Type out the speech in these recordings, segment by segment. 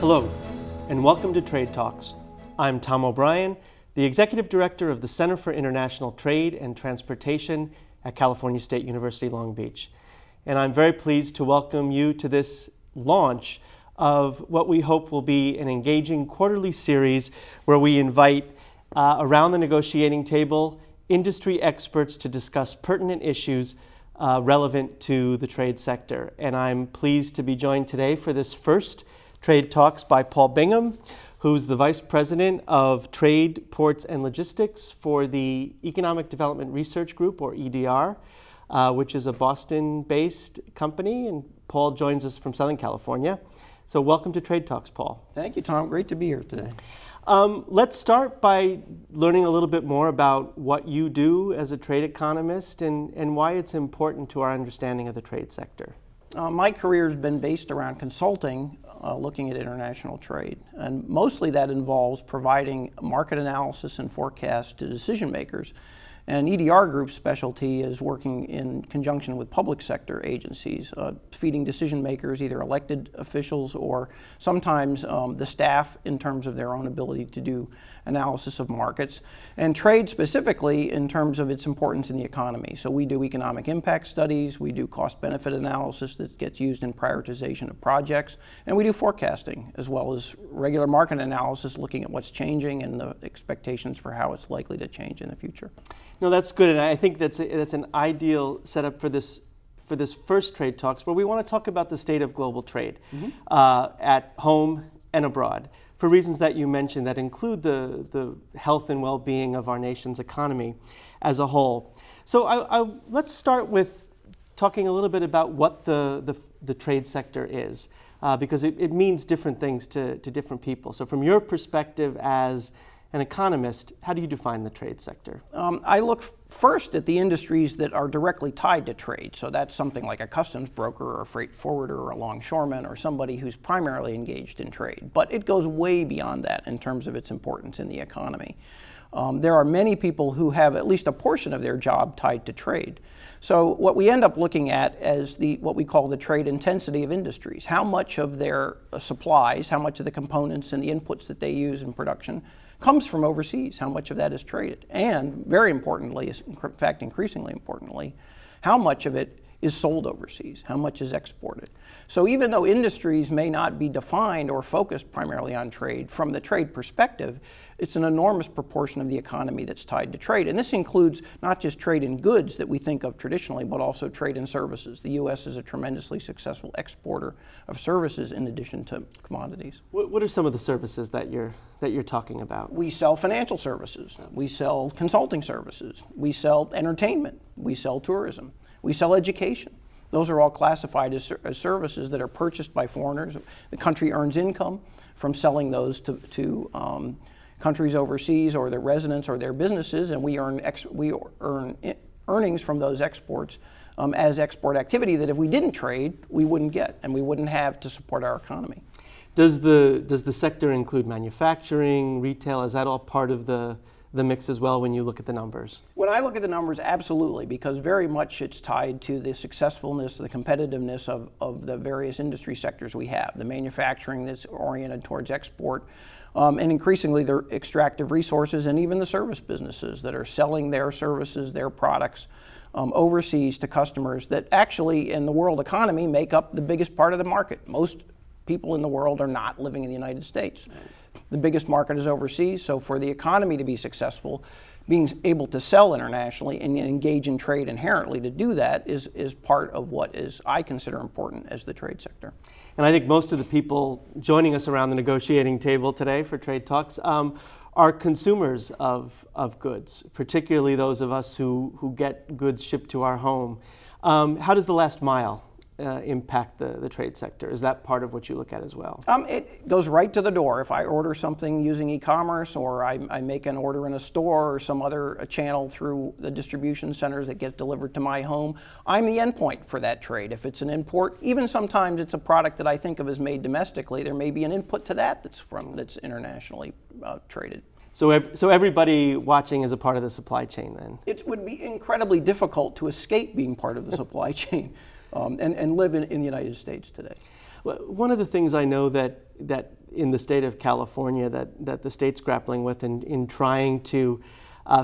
Hello, and welcome to Trade Talks. I'm Tom O'Brien, the Executive Director of the Center for International Trade and Transportation at California State University, Long Beach. And I'm very pleased to welcome you to this launch of what we hope will be an engaging quarterly series where we invite around the negotiating table industry experts to discuss pertinent issues relevant to the trade sector. And I'm pleased to be joined today for this first Trade Talks by Paul Bingham, who's the Vice President of Trade, Ports, and Logistics for the Economic Development Research Group, or EDR, which is a Boston-based company. And Paul joins us from Southern California. So welcome to Trade Talks, Paul. Thank you, Tom. Great to be here today. Let's start by learning a little bit more about what you do as a trade economist and why it's important to our understanding of the trade sector. My career has been based around consulting, looking at international trade. And mostly that involves providing market analysis and forecasts to decision makers. And EDR Group's specialty is working in conjunction with public sector agencies, feeding decision makers, either elected officials or sometimes the staff in terms of their own ability to do analysis of markets, and trade specifically in terms of its importance in the economy. So we do economic impact studies, we do cost-benefit analysis that gets used in prioritization of projects, and we do forecasting as well as regular market analysis looking at what's changing and the expectations for how it's likely to change in the future. No, that's good, and I think that's an ideal setup for this first Trade Talks, where we want to talk about the state of global trade at home and abroad, for reasons that you mentioned that include the health and well-being of our nation's economy as a whole. So let's start with talking a little bit about what the trade sector is, because it means different things to different people. So from your perspective as an economist, how do you define the trade sector? I look first at the industries that are directly tied to trade. So that's something like a customs broker or a freight forwarder or a longshoreman or somebody who's primarily engaged in trade. But it goes way beyond that in terms of its importance in the economy. There are many people who have at least a portion of their job tied to trade. So what we end up looking at is what we call the trade intensity of industries. How much of their supplies, how much of the components and the inputs that they use in production comes from overseas, how much of that is traded. And very importantly, in fact increasingly importantly, how much of it is sold overseas, how much is exported. So even though industries may not be defined or focused primarily on trade, from the trade perspective, it's an enormous proportion of the economy that's tied to trade. And this includes not just trade in goods that we think of traditionally, but also trade in services. The U.S. is a tremendously successful exporter of services in addition to commodities. What are some of the services that you're talking about? We sell financial services, we sell consulting services, we sell entertainment, we sell tourism, we sell education. Those are all classified as services that are purchased by foreigners. The country earns income from selling those to countries overseas or their residents or their businesses, and we earn earnings from those exports as export activity that if we didn't trade, we wouldn't get and we wouldn't have to support our economy. Does the sector include manufacturing, retail? Is that all part of the mix as well when you look at the numbers? When I look at the numbers, absolutely, because very much it's tied to the successfulness, the competitiveness of the various industry sectors we have. The manufacturing that's oriented towards export, and increasingly the extractive resources, and even the service businesses that are selling their services, their products overseas to customers that actually in the world economy make up the biggest part of the market. Most people in the world are not living in the United States. The biggest market is overseas, so for the economy to be successful, being able to sell internationally and engage in trade inherently to do that is part of what I consider important as the trade sector. And I think most of the people joining us around the negotiating table today for Trade Talks are consumers of goods, particularly those of us who get goods shipped to our home. How does the last mile impact the trade sector? Is that part of what you look at as well? It goes right to the door. If I order something using e-commerce, or I make an order in a store or some other channel through the distribution centers that get delivered to my home, I'm the endpoint for that trade. If it's an import, even sometimes it's a product that I think of as made domestically, there may be an input to that that's internationally traded. So everybody watching is a part of the supply chain then? It would be incredibly difficult to escape being part of the supply chain and live in the United States today. Well, one of the things I know that that in the state of California that the state's grappling with in trying to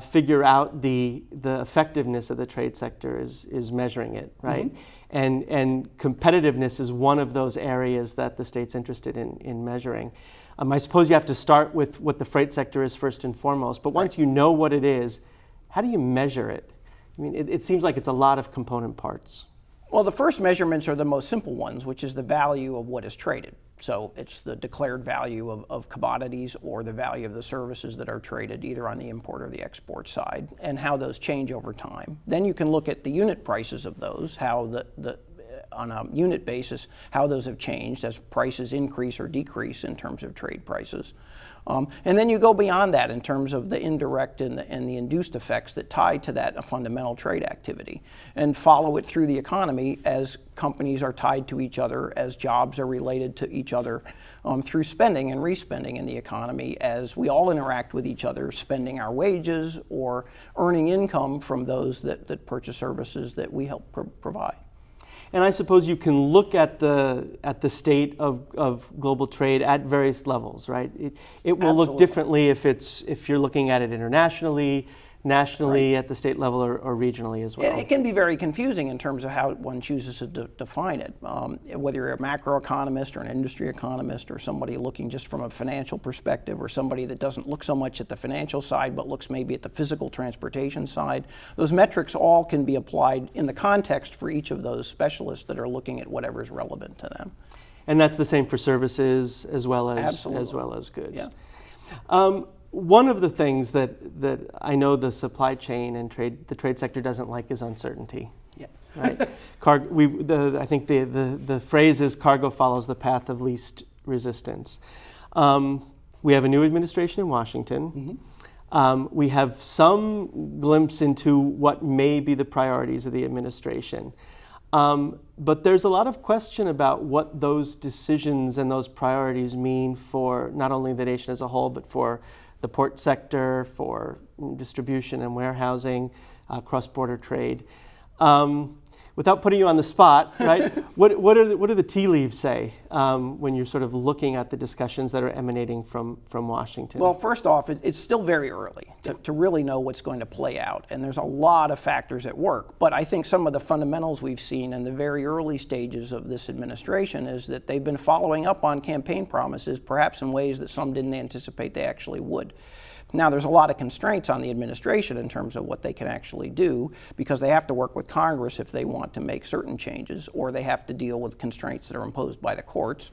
figure out the effectiveness of the trade sector is measuring it, right? And competitiveness is one of those areas that the state's interested in measuring. I suppose you have to start with what the freight sector is first and foremost, but once you know what it is, how do you measure it? I mean, it seems like it's a lot of component parts. Well, the first measurements are the most simple ones, which is the value of what is traded. So it's the declared value of commodities or the value of the services that are traded either on the import or the export side, and how those change over time. Then you can look at the unit prices of those, how on a unit basis, how those have changed as prices increase or decrease in terms of trade prices. And then you go beyond that in terms of the indirect and the induced effects that tie to that fundamental trade activity, and follow it through the economy as companies are tied to each other, as jobs are related to each other, through spending and respending in the economy as we all interact with each other, spending our wages or earning income from those that purchase services that we help provide. And I suppose you can look at the state of global trade at various levels, right? It will look differently if you're looking at it internationally, nationally, at the state level, or regionally as well. It can be very confusing in terms of how one chooses to define it. Whether you're a macroeconomist or an industry economist or somebody looking just from a financial perspective, or somebody that doesn't look so much at the financial side but looks maybe at the physical transportation side, those metrics all can be applied in the context for each of those specialists that are looking at whatever is relevant to them. And that's the same for services as well as goods. Yeah. One of the things that I know the supply chain and the trade sector doesn't like is uncertainty. Yeah. Right. I think the phrase is cargo follows the path of least resistance. We have a new administration in Washington. We have some glimpse into what may be the priorities of the administration. But there's a lot of question about what those decisions and those priorities mean for not only the nation as a whole, but for the port sector, for distribution and warehousing, cross-border trade. Without putting you on the spot, right? What do the tea leaves say when you're sort of looking at the discussions that are emanating from Washington? Well, first off, it's still very early to really know what's going to play out, and there's a lot of factors at work. But I think some of the fundamentals we've seen in the very early stages of this administration is that they've been following up on campaign promises, perhaps in ways that some didn't anticipate they actually would. Now, there's a lot of constraints on the administration in terms of what they can actually do, because they have to work with Congress if they want to make certain changes, or they have to deal with constraints that are imposed by the courts,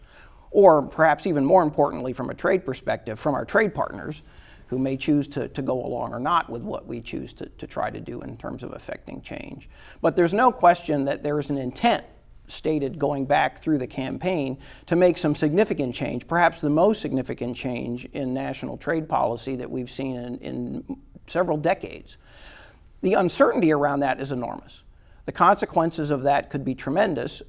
or perhaps even more importantly from a trade perspective, from our trade partners, who may choose to go along or not with what we choose to try to do in terms of affecting change. But there's no question that there is an intent stated going back through the campaign to make some significant change, perhaps the most significant change in national trade policy that we've seen in several decades. The uncertainty around that is enormous. The consequences of that could be tremendous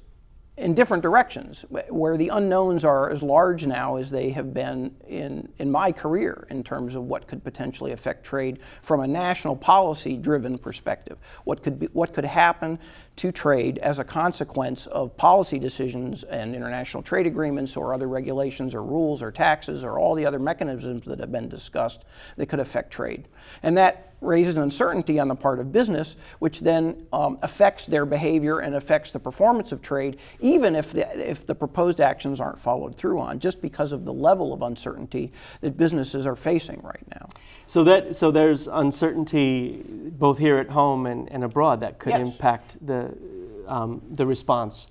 in different directions, where the unknowns are as large now as they have been in my career in terms of what could potentially affect trade from a national policy-driven perspective. What could happen to trade as a consequence of policy decisions and international trade agreements or other regulations or rules or taxes or all the other mechanisms that have been discussed that could affect trade. And that raises uncertainty on the part of business, which then affects their behavior and affects the performance of trade, even if the proposed actions aren't followed through on, just because of the level of uncertainty that businesses are facing right now. So there's uncertainty both here at home and abroad that could impact the response.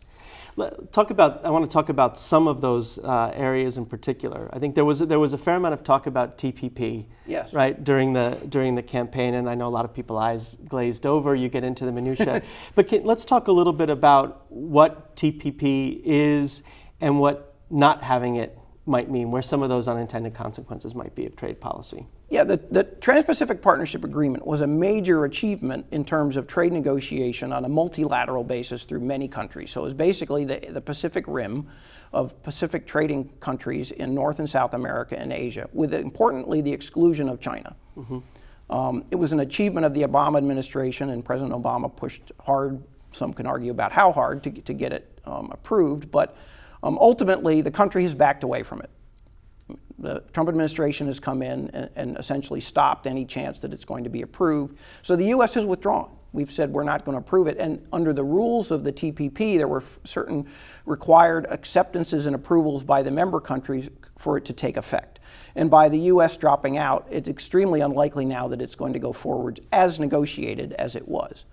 I want to talk about some of those areas in particular. I think there was a fair amount of talk about TPP, right, during the campaign, and I know a lot of people's eyes glazed over. You get into the minutia, but let's talk a little bit about what TPP is and what not having it might mean, where some of those unintended consequences might be of trade policy. Yeah, the Trans-Pacific Partnership Agreement was a major achievement in terms of trade negotiation on a multilateral basis through many countries. So it was basically the Pacific Rim of Pacific trading countries in North and South America and Asia, with importantly the exclusion of China. It was an achievement of the Obama administration, and President Obama pushed hard, some can argue about how hard, to get it approved, but Ultimately, the country has backed away from it. The Trump administration has come in and essentially stopped any chance that it's going to be approved. So the U.S. has withdrawn. We've said we're not going to approve it. And under the rules of the TPP, there were certain required acceptances and approvals by the member countries for it to take effect. And by the U.S. dropping out, it's extremely unlikely now that it's going to go forward as negotiated as it was.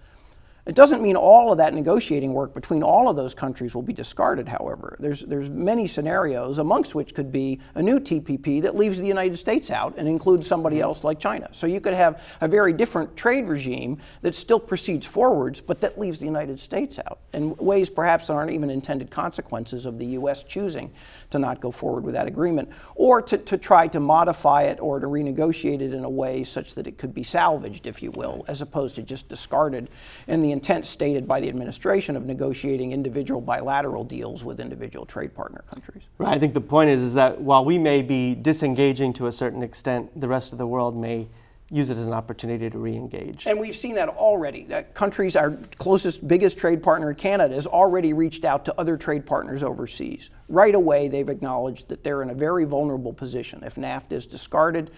It doesn't mean all of that negotiating work between all of those countries will be discarded, however. There's many scenarios, amongst which could be a new TPP that leaves the United States out and includes somebody else like China. So you could have a very different trade regime that still proceeds forwards, but that leaves the United States out in ways perhaps that aren't even intended consequences of the U.S. choosing to not go forward with that agreement, or to try to modify it or to renegotiate it in a way such that it could be salvaged, if you will, as opposed to just discarded in the intent stated by the administration of negotiating individual bilateral deals with individual trade partner countries. Right. I think the point is that while we may be disengaging to a certain extent, the rest of the world may use it as an opportunity to re-engage. And we've seen that already. Countries, our closest, biggest trade partner, Canada, has already reached out to other trade partners overseas. Right away, they've acknowledged that they're in a very vulnerable position. If NAFTA is discarded,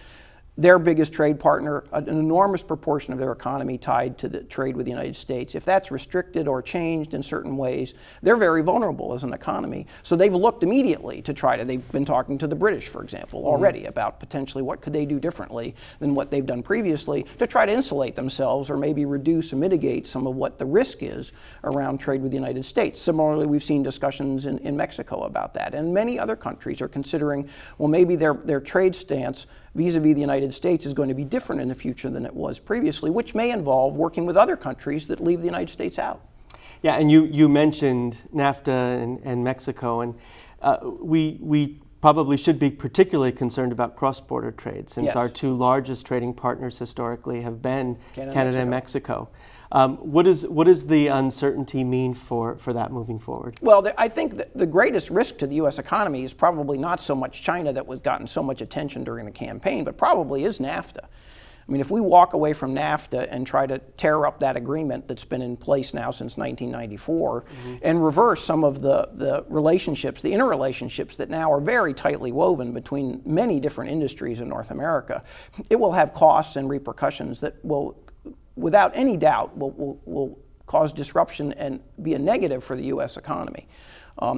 their biggest trade partner, an enormous proportion of their economy tied to the trade with the United States, if that's restricted or changed in certain ways, they're very vulnerable as an economy. So they've looked immediately to try to, they've been talking to the British, for example, already about potentially what could they do differently than what they've done previously to try to insulate themselves or maybe reduce or mitigate some of what the risk is around trade with the United States. Similarly, we've seen discussions in Mexico about that. And many other countries are considering, well, maybe their trade stance vis-a-vis the United States is going to be different in the future than it was previously, which may involve working with other countries that leave the United States out. Yeah, and you mentioned NAFTA and Mexico, and we probably should be particularly concerned about cross-border trade, since Yes. our two largest trading partners historically have been Canada and Mexico. What does the uncertainty mean for that moving forward? Well, I think that the greatest risk to the U.S. economy is probably not so much China, that was gotten so much attention during the campaign, but probably is NAFTA. I mean, if we walk away from NAFTA and try to tear up that agreement that's been in place now since 1994 and reverse some of the relationships, the interrelationships that now are very tightly woven between many different industries in North America, it will have costs and repercussions that will, without any doubt, will cause disruption and be a negative for the U.S. economy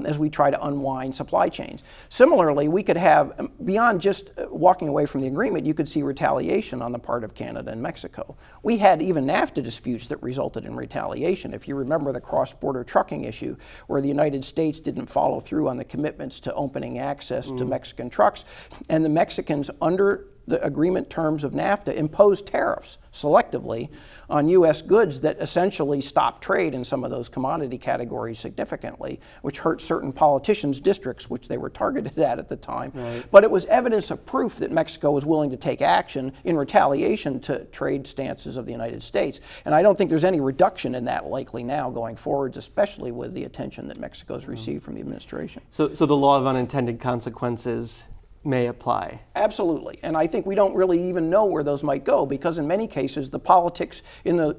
as we try to unwind supply chains. Similarly, we could have, beyond just walking away from the agreement, you could see retaliation on the part of Canada and Mexico. We had even NAFTA disputes that resulted in retaliation. If you remember the cross-border trucking issue, where the United States didn't follow through on the commitments to opening access to Mexican trucks, and the Mexicans, under the agreement terms of NAFTA, imposed tariffs selectively on U.S. goods that essentially stopped trade in some of those commodity categories significantly, which hurt certain politicians' districts, which they were targeted at the time. Right. But it was evidence of proof that Mexico was willing to take action in retaliation to trade stances of the United States. And I don't think there's any reduction in that likely now going forwards, especially with the attention that Mexico's received from the administration. So the law of unintended consequences may apply. Absolutely. And I think we don't really even know where those might go, because in many cases the politics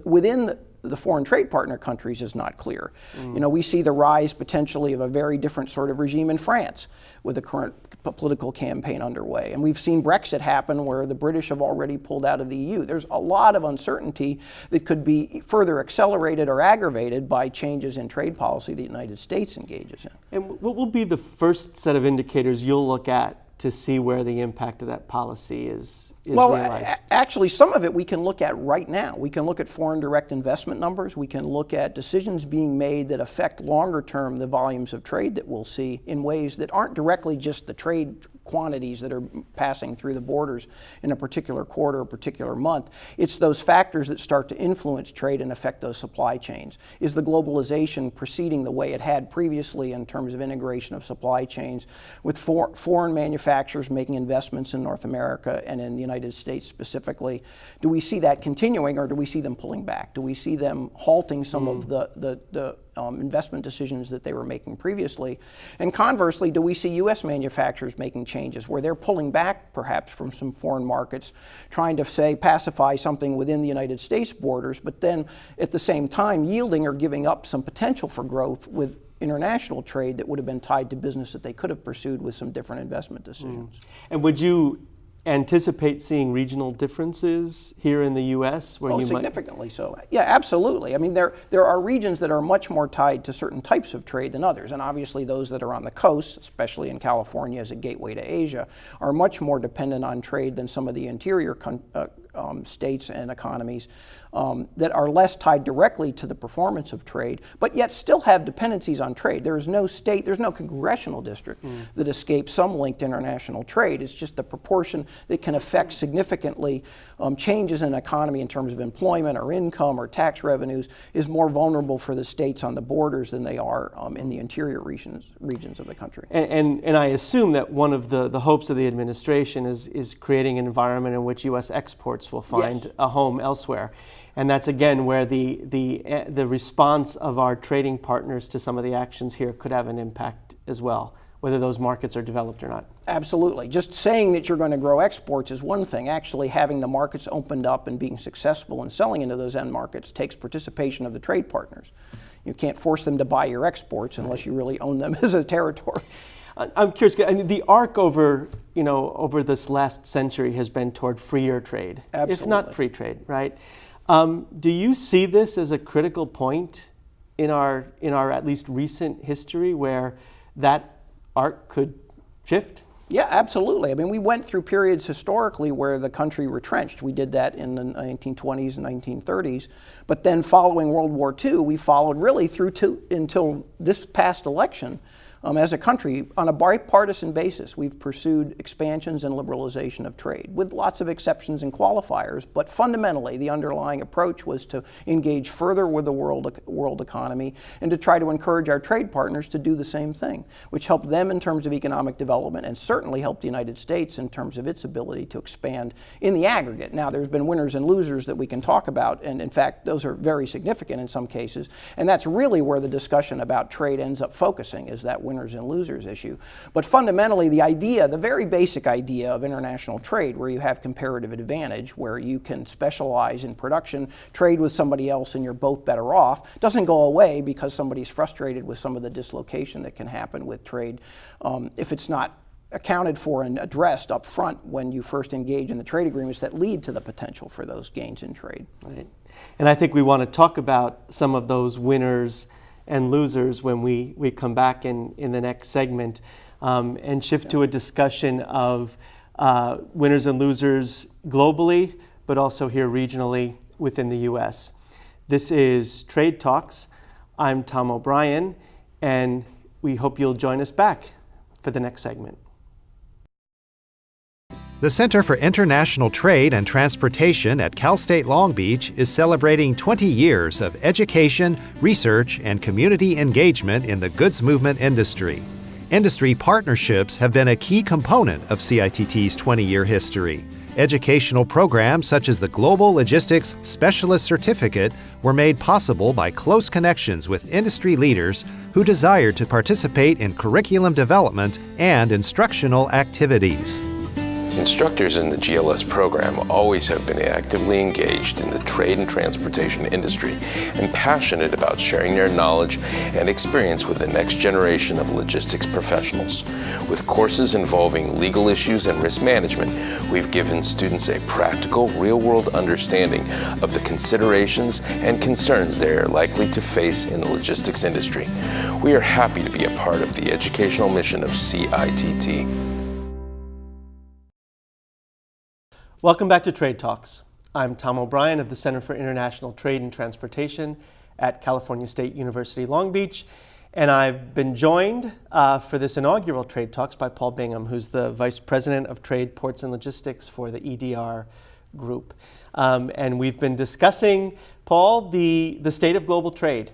within the foreign trade partner countries is not clear. You know, we see the rise potentially of a very different sort of regime in France with the current political campaign underway. And we've seen Brexit happen, where the British have already pulled out of the EU. There's a lot of uncertainty that could be further accelerated or aggravated by changes in trade policy the United States engages in. And what will be the first set of indicators you'll look at to see where the impact of that policy is realized? Actually, some of it we can look at right now. We can look at foreign direct investment numbers. We can look at decisions being made that affect longer term the volumes of trade that we'll see in ways that aren't directly just the trade quantities that are passing through the borders in a particular quarter or particular month. It's those factors that start to influence trade and affect those supply chains. Is the globalization proceeding the way it had previously in terms of integration of supply chains, with foreign manufacturers making investments in North America and in the United States specifically? Do we see that continuing, or do we see them pulling back? Do we see them halting some of the investment decisions that they were making previously? And conversely, do we see U.S. manufacturers making changes where they're pulling back perhaps from some foreign markets, trying to, say, pacify something within the United States borders, but then at the same time yielding or giving up some potential for growth international trade that would have been tied to business that they could have pursued with some different investment decisions. And would you anticipate seeing regional differences here in the U.S. where you significantly so. Yeah, absolutely. I mean, there are regions that are much more tied to certain types of trade than others, and obviously those that are on the coast, especially in California as a gateway to Asia, are much more dependent on trade than some of the interior states and economies that are less tied directly to the performance of trade, but yet still have dependencies on trade. There is no state, there's no congressional district that escapes some link to international trade. It's just the proportion that can affect significantly changes in economy in terms of employment or income or tax revenues is more vulnerable for the states on the borders than they are in the interior regions of the country. And I assume that one of the hopes of the administration is creating an environment in which U.S. exports will find a home elsewhere. And that's again where the response of our trading partners to some of the actions here could have an impact as well, whether those markets are developed or not. Absolutely. Just saying that you're going to grow exports is one thing. Actually having the markets opened up and being successful in selling into those end markets takes participation of the trade partners. You can't force them to buy your exports unless you really own them as a territory. I'm curious. I mean, the arc over this last century has been toward freer trade, if not free trade, right? Do you see this as a critical point in our at least recent history where that arc could shift? Yeah, absolutely. I mean, we went through periods historically where the country retrenched. We did that in the 1920s and 1930s. But then following World War II, we followed really through until this past election. As a country, on a bipartisan basis, we've pursued expansions and liberalization of trade, with lots of exceptions and qualifiers, but fundamentally the underlying approach was to engage further with the world economy and to try to encourage our trade partners to do the same thing, which helped them in terms of economic development and certainly helped the United States in terms of its ability to expand in the aggregate. Now, there's been winners and losers that we can talk about, and in fact, those are very significant in some cases, and that's really where the discussion about trade ends up focusing, is that winners and losers issue. But fundamentally, the very basic idea of international trade, where you have comparative advantage, where you can specialize in production, trade with somebody else, and you're both better off, doesn't go away because somebody's frustrated with some of the dislocation that can happen with trade if it's not accounted for and addressed up front when you first engage in the trade agreements that lead to the potential for those gains in trade. Right. And I think we want to talk about some of those winners and losers when we come back in the next segment and shift to a discussion of winners and losers globally, but also here regionally within the U.S. This is Trade Talks. I'm Tom O'Brien, and we hope you'll join us back for the next segment. The Center for International Trade and Transportation at Cal State Long Beach is celebrating 20 years of education, research, and community engagement in the goods movement industry. Industry partnerships have been a key component of CITT's 20-year history. Educational programs such as the Global Logistics Specialist Certificate were made possible by close connections with industry leaders who desired to participate in curriculum development and instructional activities. Instructors in the GLS program always have been actively engaged in the trade and transportation industry and passionate about sharing their knowledge and experience with the next generation of logistics professionals. With courses involving legal issues and risk management, we've given students a practical, real-world understanding of the considerations and concerns they are likely to face in the logistics industry. We are happy to be a part of the educational mission of CITT. Welcome back to Trade Talks. I'm Tom O'Brien of the Center for International Trade and Transportation at California State University, Long Beach. And I've been joined for this inaugural Trade Talks by Paul Bingham, who's the Vice President of Trade, Ports and Logistics for the EDR Group. And we've been discussing, Paul, the state of global trade.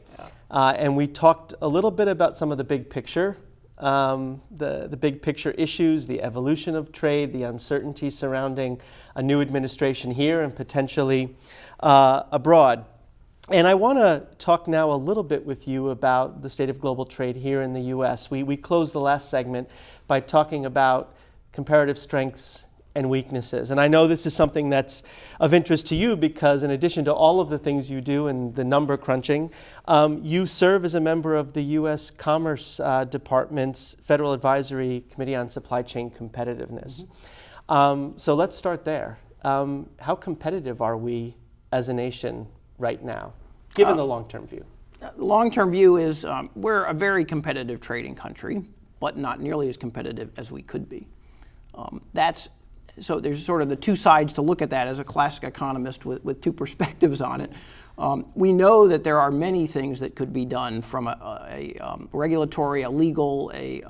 And we talked a little bit about some of the big picture the big picture issues, the evolution of trade, the uncertainty surrounding a new administration here and potentially abroad. And I want to talk now a little bit with you about the state of global trade here in the U.S. We closed the last segment by talking about comparative strengths and weaknesses. And I know this is something that's of interest to you because in addition to all of the things you do and the number crunching, you serve as a member of the U.S. Commerce Department's Federal Advisory Committee on Supply Chain Competitiveness. So let's start there. How competitive are we as a nation right now, given the long-term view? The long-term view is we're a very competitive trading country, but not nearly as competitive as we could be. So there's sort of the two sides to look at that as a classic economist with two perspectives on it. We know that there are many things that could be done from a regulatory, a legal, a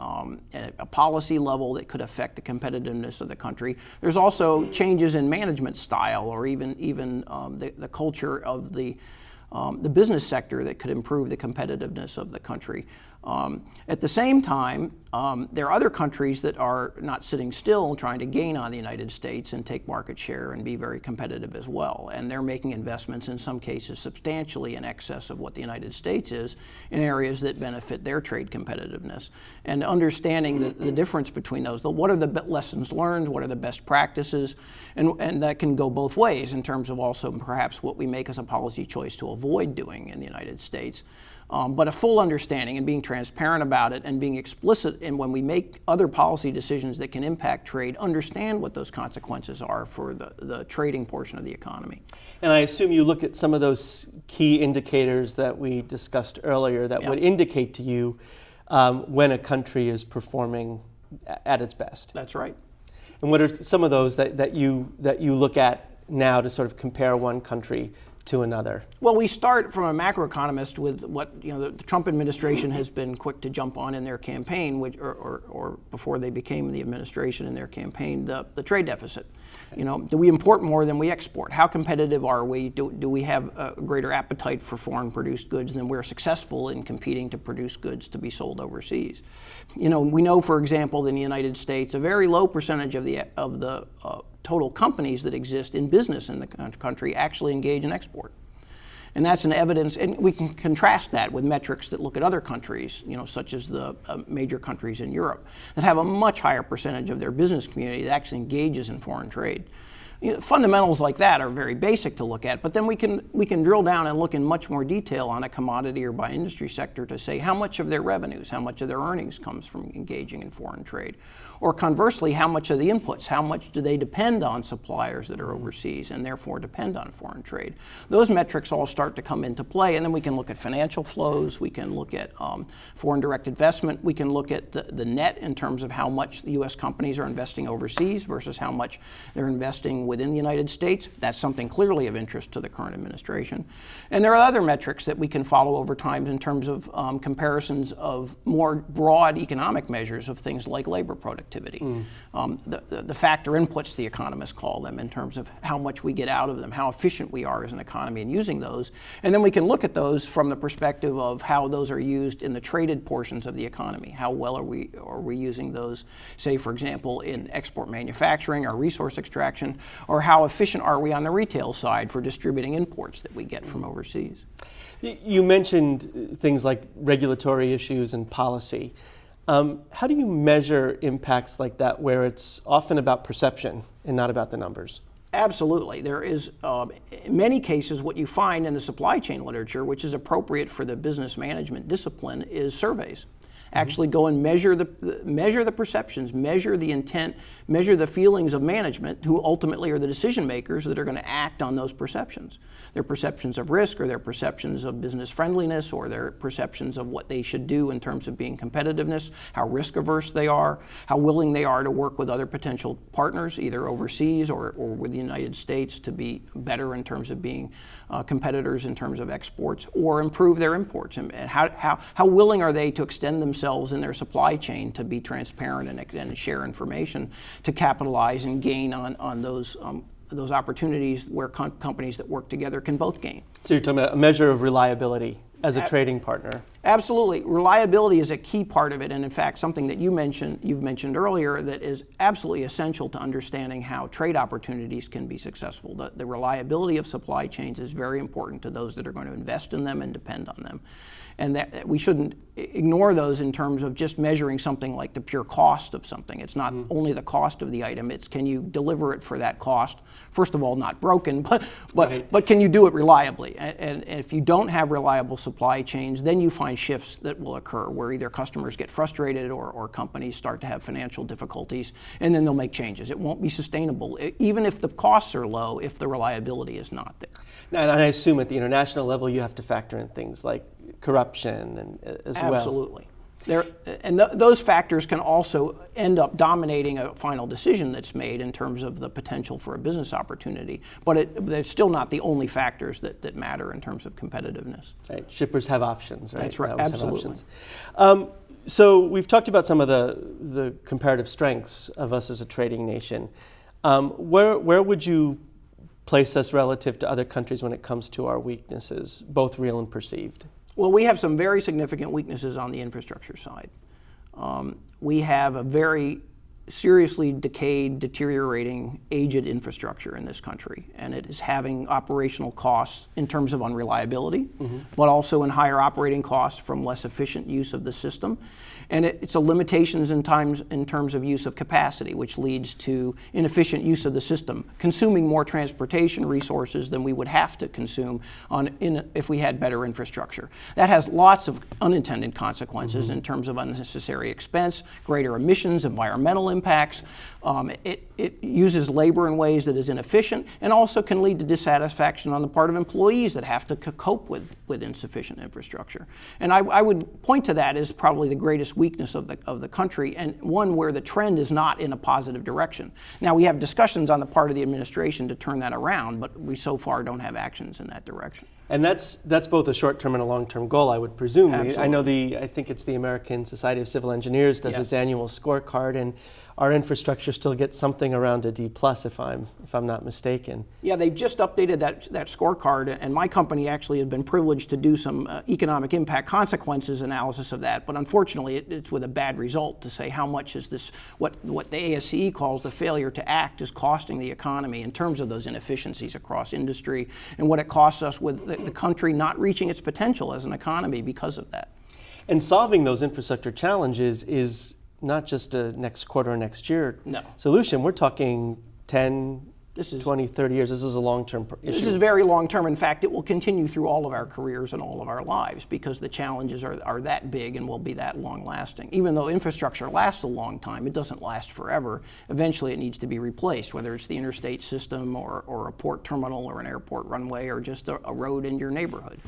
policy level that could affect the competitiveness of the country. There's also changes in management style or even the culture of the business sector that could improve the competitiveness of the country. At the same time, there are other countries that are not sitting still trying to gain on the United States and take market share and be very competitive as well. And they're making investments in some cases substantially in excess of what the United States is in areas that benefit their trade competitiveness. And understanding the difference between those, what are the lessons learned, what are the best practices, and that can go both ways in terms of also perhaps what we make as a policy choice to avoid doing in the United States. But a full understanding and being transparent about it and being explicit in when we make other policy decisions that can impact trade, understand what those consequences are for the trading portion of the economy. And I assume you look at some of those key indicators that we discussed earlier that would indicate to you when a country is performing at its best. That's right. And what are some of those that you look at now to sort of compare one country to another? Well, we start from a macroeconomist with what the Trump administration has been quick to jump on in their campaign, or before they became the administration in their campaign, the trade deficit. Do we import more than we export? How competitive are we? Do we have a greater appetite for foreign-produced goods than we're successful in competing to produce goods to be sold overseas? We know, for example, in the United States, a very low percentage of the total companies that exist in business in the country actually engage in export. And that's an evidence, and we can contrast that with metrics that look at other countries, such as the major countries in Europe, that have a much higher percentage of their business community that actually engages in foreign trade. Fundamentals like that are very basic to look at, but then we can drill down and look in much more detail on a commodity or by industry sector to say how much of their revenues, how much of their earnings comes from engaging in foreign trade. Or conversely, how much of the inputs, how much do they depend on suppliers that are overseas and therefore depend on foreign trade. Those metrics all start to come into play, and then we can look at financial flows, we can look at foreign direct investment, we can look at the net in terms of how much the U.S. companies are investing overseas versus how much they're investing within the United States. That's something clearly of interest to the current administration. And there are other metrics that we can follow over time in terms of comparisons of more broad economic measures of things like labor productivity. The factor inputs, the economists call them, in terms of how much we get out of them, how efficient we are as an economy in using those. And then we can look at those from the perspective of how those are used in the traded portions of the economy. How well are we using those, say, for example, in export manufacturing or resource extraction, or how efficient are we on the retail side for distributing imports that we get from overseas? You mentioned things like regulatory issues and policy. How do you measure impacts like that where it's often about perception and not about the numbers? Absolutely. There is, in many cases, what you find in the supply chain literature, which is appropriate for the business management discipline, is surveys. Actually go and measure the perceptions, measure the intent, measure the feelings of management, who ultimately are the decision makers that are going to act on those perceptions. Their perceptions of risk, or their perceptions of business friendliness, or their perceptions of what they should do in terms of being competitiveness, how risk averse they are, how willing they are to work with other potential partners, either overseas or with the United States, to be better in terms of being competitors in terms of exports, or improve their imports, and how willing are they to extend themselves in their supply chain to be transparent and share information to capitalize and gain on those opportunities where companies that work together can both gain. So you're talking about a measure of reliability as a trading partner. Absolutely. Reliability is a key part of it, and in fact something that you've mentioned earlier that is absolutely essential to understanding how trade opportunities can be successful. The reliability of supply chains is very important to those that are going to invest in them and depend on them. and that we shouldn't ignore those in terms of just measuring something like the pure cost of something. It's not only the cost of the item, it's can you deliver it for that cost? First of all, not broken, but can you do it reliably? And if you don't have reliable supply chains, then you find shifts that will occur where either customers get frustrated or companies start to have financial difficulties, and then they'll make changes. It won't be sustainable, even if the costs are low, if the reliability is not there. Now, and I assume at the international level you have to factor in things like corruption and as well. Absolutely. Those factors can also end up dominating a final decision that's made in terms of the potential for a business opportunity, but they're still not the only factors that matter in terms of competitiveness. Right. Shippers have options, right? That's right, They always have absolutely. options. So we've talked about some of the comparative strengths of us as a trading nation. Where would you place us relative to other countries when it comes to our weaknesses, both real and perceived? Well, we have some very significant weaknesses on the infrastructure side. We have a very seriously decayed, deteriorating, aged infrastructure in this country, and it is having operational costs in terms of unreliability, but also in higher operating costs from less efficient use of the system. And it's a limitations in terms of use of capacity, which leads to inefficient use of the system, consuming more transportation resources than we would have to consume if we had better infrastructure. That has lots of unintended consequences in terms of unnecessary expense, greater emissions, environmental impacts. It uses labor in ways that is inefficient, and also can lead to dissatisfaction on the part of employees that have to cope with insufficient infrastructure. And I would point to that as probably the greatest weakness of the country, and one where the trend is not in a positive direction. Now, we have discussions on the part of the administration to turn that around, but we so far don't have actions in that direction. And that's both a short-term and a long-term goal, I would presume. Absolutely. I know I think it's the American Society of Civil Engineers does its annual scorecard, and our infrastructure still gets something around a D+, if I'm not mistaken. Yeah, they've just updated that scorecard, and my company actually has been privileged to do some economic impact consequences analysis of that. But unfortunately, it's with a bad result to say how much is this what the ASCE calls the failure to act is costing the economy in terms of those inefficiencies across industry, and what it costs us with the country not reaching its potential as an economy because of that. And solving those infrastructure challenges is not just a next quarter or next year solution. We're talking 10, 20, 30 years. This is a long-term issue. This is very long-term. In fact, it will continue through all of our careers and all of our lives because the challenges are that big and will be that long-lasting. Even though infrastructure lasts a long time, it doesn't last forever. Eventually, it needs to be replaced, whether it's the interstate system or a port terminal or an airport runway or just a road in your neighborhood.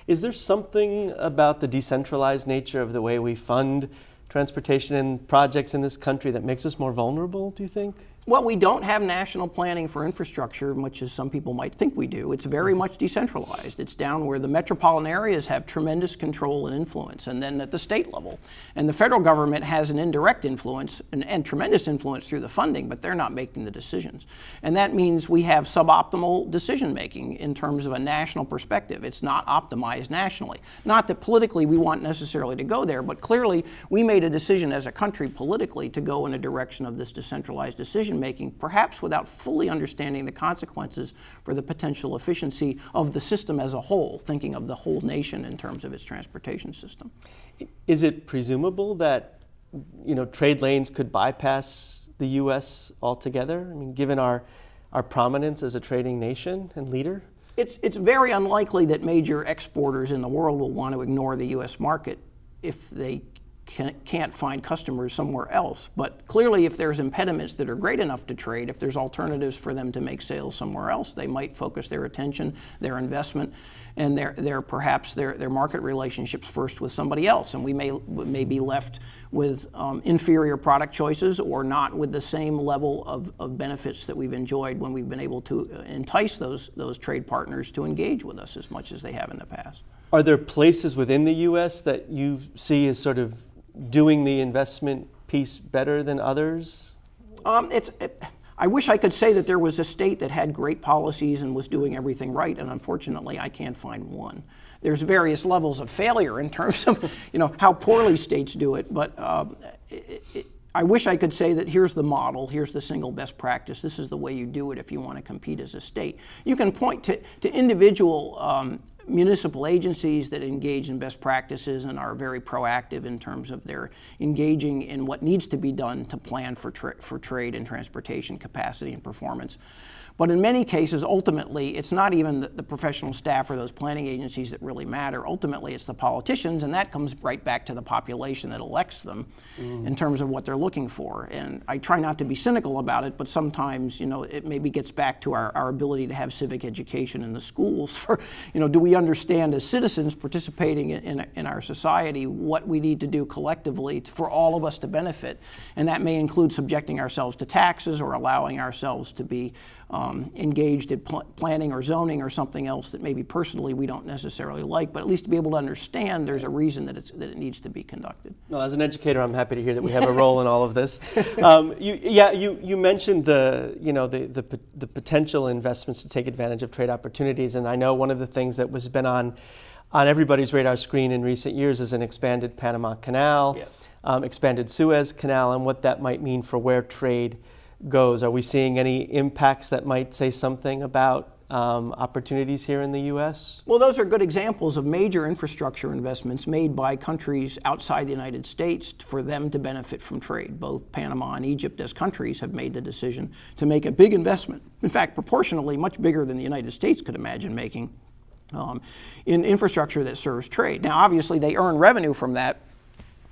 Is there something about the decentralized nature of the way we fund transportation and projects in this country that makes us more vulnerable, do you think? Well, we don't have national planning for infrastructure, much as some people might think we do. It's very much decentralized. It's down where the metropolitan areas have tremendous control and influence, and then at the state level. And the federal government has an indirect influence and tremendous influence through the funding, but they're not making the decisions. And that means we have suboptimal decision making in terms of a national perspective. It's not optimized nationally. Not that politically we want necessarily to go there, but clearly we made a decision as a country politically to go in a direction of this decentralized decision making, perhaps without fully understanding the consequences for the potential efficiency of the system as a whole, thinking of the whole nation in terms of its transportation system. Is it presumable that trade lanes could bypass the U.S. altogether? I mean, given our prominence as a trading nation and leader? It's very unlikely that major exporters in the world will want to ignore the U.S. market if they can't find customers somewhere else. But clearly, if there's impediments that are great enough to trade, if there's alternatives for them to make sales somewhere else, they might focus their attention, their investment, and perhaps their market relationships first with somebody else. And we may be left with inferior product choices or not with the same level of benefits that we've enjoyed when we've been able to entice those trade partners to engage with us as much as they have in the past. Are there places within the U.S. that you see as sort of doing the investment piece better than others? I wish I could say that there was a state that had great policies and was doing everything right, and unfortunately I can't find one. There's various levels of failure in terms of how poorly states do it, but I wish I could say that here's the model, here's the single best practice, this is the way you do it if you want to compete as a state. You can point to individual municipal agencies that engage in best practices and are very proactive in terms of their engaging in what needs to be done to plan for trade and transportation capacity and performance. But in many cases, ultimately, it's not even the professional staff or those planning agencies that really matter. Ultimately, it's the politicians, and that comes right back to the population that elects them in terms of what they're looking for. And I try not to be cynical about it, but sometimes, it maybe gets back to our ability to have civic education in the schools. For, do we understand as citizens participating in our society what we need to do collectively for all of us to benefit? And that may include subjecting ourselves to taxes or allowing ourselves to be engaged in planning or zoning or something else that maybe personally we don't necessarily like, but at least to be able to understand there's a reason that it needs to be conducted. Well, as an educator, I'm happy to hear that we have a role in all of this. You mentioned the potential investments to take advantage of trade opportunities, and I know one of the things that has been on everybody's radar screen in recent years is an expanded Panama Canal, expanded Suez Canal, and what that might mean for where trade goes. Are we seeing any impacts that might say something about opportunities here in the U.S.? Well, those are good examples of major infrastructure investments made by countries outside the United States for them to benefit from trade. Both Panama and Egypt as countries have made the decision to make a big investment, in fact, proportionally much bigger than the United States could imagine making, in infrastructure that serves trade. Now, obviously, they earn revenue from that,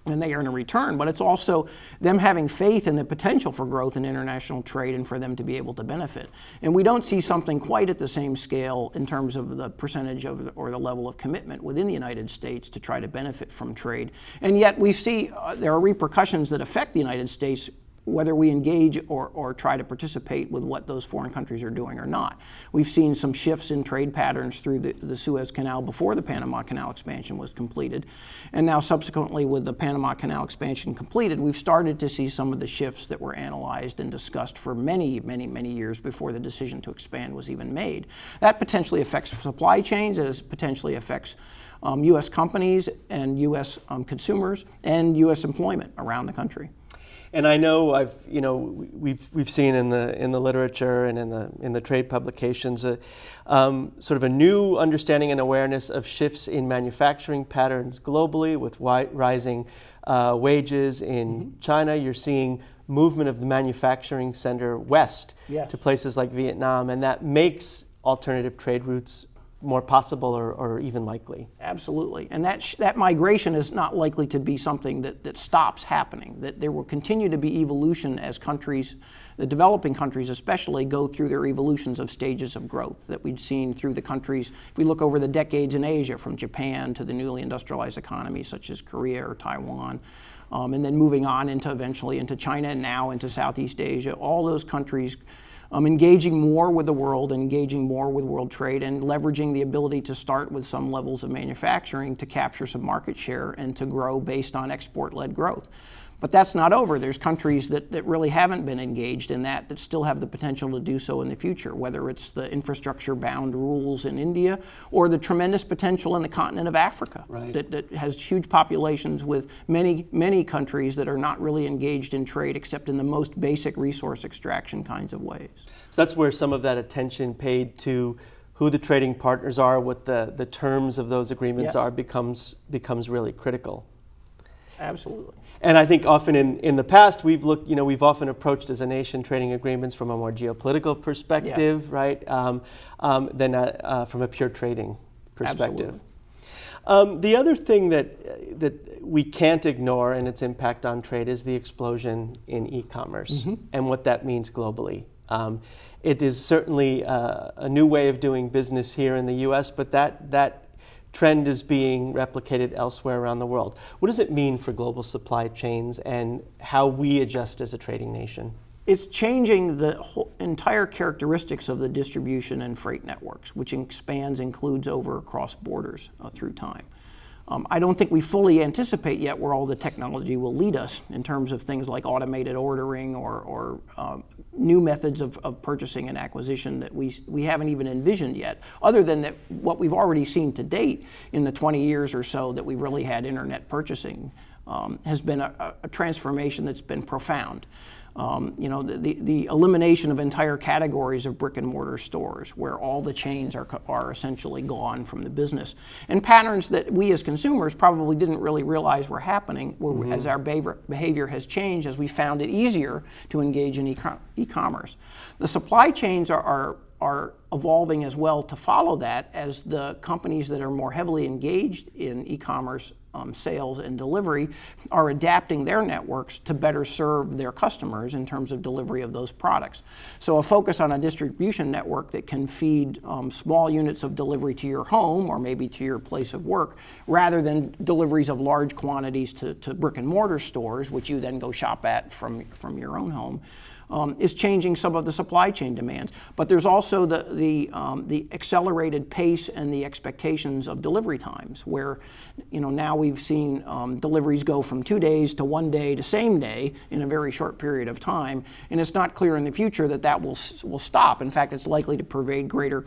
and they earn a return, but it's also them having faith in the potential for growth in international trade and for them to be able to benefit. And we don't see something quite at the same scale in terms of the percentage of or the level of commitment within the United States to try to benefit from trade. And yet we see there are repercussions that affect the United States whether we engage or try to participate with what those foreign countries are doing or not. We've seen some shifts in trade patterns through the Suez Canal before the Panama Canal expansion was completed. And now subsequently with the Panama Canal expansion completed, we've started to see some of the shifts that were analyzed and discussed for many, many, many years before the decision to expand was even made. That potentially affects supply chains, it potentially affects U.S. companies and U.S. consumers and U.S. employment around the country. And I know we've seen in the literature and in the trade publications sort of a new understanding and awareness of shifts in manufacturing patterns globally with rising wages in China. You're seeing movement of the manufacturing center west to places like Vietnam, and that makes alternative trade routes more possible or even likely. Absolutely. And that migration is not likely to be something that stops happening, that there will continue to be evolution as countries, the developing countries especially, go through their evolutions of stages of growth that we've seen through the countries. If we look over the decades in Asia, from Japan to the newly industrialized economies such as Korea or Taiwan, and then moving on eventually into China and now into Southeast Asia, all those countries engaging more with the world, engaging more with world trade, and leveraging the ability to start with some levels of manufacturing to capture some market share and to grow based on export-led growth. But that's not over. There's countries that really haven't been engaged in that still have the potential to do so in the future, whether it's the infrastructure-bound rules in India or the tremendous potential in the continent of Africa that has huge populations with many, many countries that are not really engaged in trade except in the most basic resource extraction kinds of ways. So that's where some of that attention paid to who the trading partners are, what the terms of those agreements are, becomes really critical. Absolutely. And I think often in the past we've often approached as a nation trading agreements from a more geopolitical perspective, right? Than from a pure trading perspective. The other thing that we can't ignore in its impact on trade is the explosion in e-commerce and what that means globally. It is certainly a new way of doing business here in the U.S., but that trend is being replicated elsewhere around the world. What does it mean for global supply chains and how we adjust as a trading nation? It's changing the whole entire characteristics of the distribution and freight networks, which includes over across borders through time. I don't think we fully anticipate yet where all the technology will lead us in terms of things like automated ordering or new methods of purchasing and acquisition that we haven't even envisioned yet, other than that what we've already seen to date in the 20 years or so that we've really had internet purchasing has been a transformation that's been profound. The elimination of entire categories of brick and mortar stores where all the chains are essentially gone from the business. And patterns that we as consumers probably didn't really realize were happening as our behavior has changed, as we found it easier to engage in e-commerce. The supply chains are evolving as well to follow that, as the companies that are more heavily engaged in e-commerce sales and delivery are adapting their networks to better serve their customers in terms of delivery of those products. So a focus on a distribution network that can feed small units of delivery to your home or maybe to your place of work, rather than deliveries of large quantities to brick and mortar stores, which you then go shop at from your own home, is changing some of the supply chain demands. But there's also the accelerated pace and the expectations of delivery times, where now we've seen deliveries go from 2 days to 1 day to same day in a very short period of time, and it's not clear in the future that will stop. In fact, it's likely to pervade greater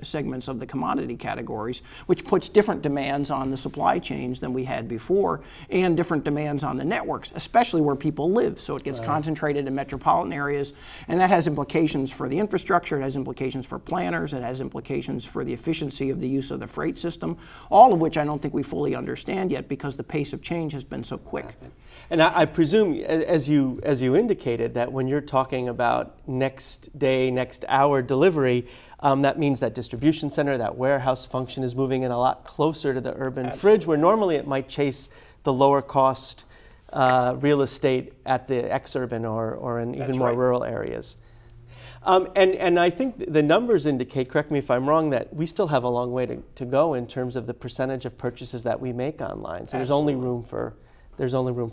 segments of the commodity categories, which puts different demands on the supply chains than we had before, and different demands on the networks, especially where people live. So it gets concentrated in metropolitan areas, and that has implications for the infrastructure, it has implications for planners, it has implications for the efficiency of the use of the freight system, all of which I don't think we fully understand yet because the pace of change has been so quick. And I presume, as you indicated, that when you're talking about next day, next hour delivery, that means that distribution center, that warehouse function is moving in a lot closer to the urban fridge, where normally it might chase the lower cost real estate at the exurban or in even more rural areas. And I think the numbers indicate, correct me if I'm wrong, that we still have a long way to go in terms of the percentage of purchases that we make online. So there's only room for